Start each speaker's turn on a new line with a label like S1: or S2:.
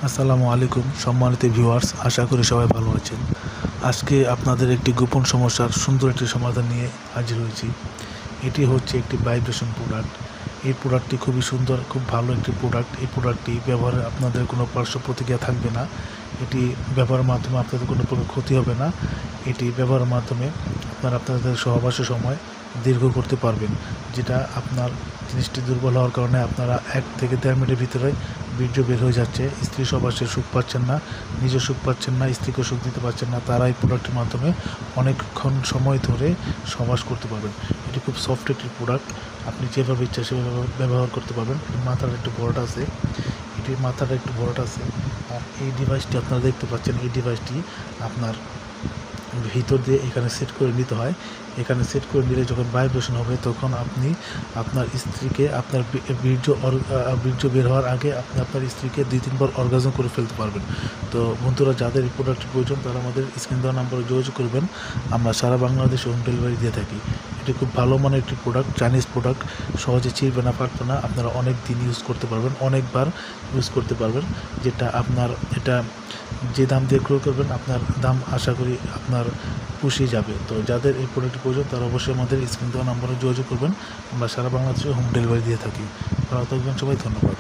S1: আসসালামু আলাইকুম সম্মানিত ভিউয়ার্স, আশা করি সবাই ভালো আছেন। আজকে আপনাদের একটি গোপন সমস্যার সুন্দর একটি সমাধান নিয়ে হাজির হয়েছি। এটি হচ্ছে একটি ভাইব্রেশন প্রোডাক্ট। এই প্রোডাক্টটি খুবই সুন্দর, খুব ভালো একটি প্রোডাক্ট। এই প্রোডাক্টটি ব্যবহারে আপনাদের কোনো পার্শ্ব প্রতিক্রিয়া থাকবে না। এটি ব্যবহারের মাধ্যমে আপনাদের কোনো প্রকার ক্ষতি হবে না। এটি ব্যবহারের মাধ্যমে আপনাদের সহবাসের সময় দীর্ঘ করতে পারবেন, যেটা আপনার জিনিসটি দুর্বল হওয়ার কারণে আপনারা 1 থেকে 1.5 মিনিটের ভিতরে বীর্য বের হয়ে যাচ্ছে, স্ত্রী সহবাসে সুখ পাচ্ছেন না, নিজে সুখ পাচ্ছেন না, স্ত্রীকে সুখ দিতে পারছেন না, তারা এই প্রোডাক্টের মাধ্যমে অনেকক্ষণ সময় ধরে সহবাস করতে পারবেন। এটি খুব সফট একটি প্রোডাক্ট, আপনি যেভাবে ইচ্ছা সেভাবে ব্যবহার করতে পারবেন। মাথাটা একটু বড়টা আছে, এটির মাথাটা একটু বড়টা আছে। আর এই ডিভাইসটি আপনারা দেখতে পাচ্ছেন, এই ডিভাইসটি আপনার ভিতর দিয়ে এখানে সেট করে নিতে হয়। এখানে সেট করে নিলে যখন ভাইব্রেশন হবে তখন আপনি আপনার স্ত্রীকে আপনার বীর্য বের হওয়ার আগে আপনি আপনার স্ত্রীকে 2-3 বার অর্গাজম করে ফেলতে পারবেন। তো বন্ধুরা, যাদের এই প্রোডাক্টের প্রয়োজন তারা আমাদের স্ক্রিন দেওয়া নাম্বারে যোগাযোগ করবেন। আমরা সারা বাংলাদেশে হোম ডেলিভারি দিয়ে থাকি। এটি খুব ভালো মানের একটি প্রোডাক্ট, চাইনিজ প্রোডাক্ট, সহজে ছিঁড়বে না, ফাটবে না, আপনারা অনেক দিন ইউজ করতে পারবেন, অনেকবার ইউজ করতে পারবেন। যেটা আপনার এটা যে দাম দিয়ে ক্রয় করবেন আপনার দাম আশা করি আপনার পুষিয়ে যাবে। তো যাদের এই প্রোডাক্টের প্রয়োজন তারা অবশ্যই আমাদের স্ক্রিন দেওয়া নম্বরে যোগাযোগ করবেন। আমরা সারা বাংলাদেশে হোম ডেলিভারি দিয়ে থাকি। ভালো থাকবেন সবাই, ধন্যবাদ।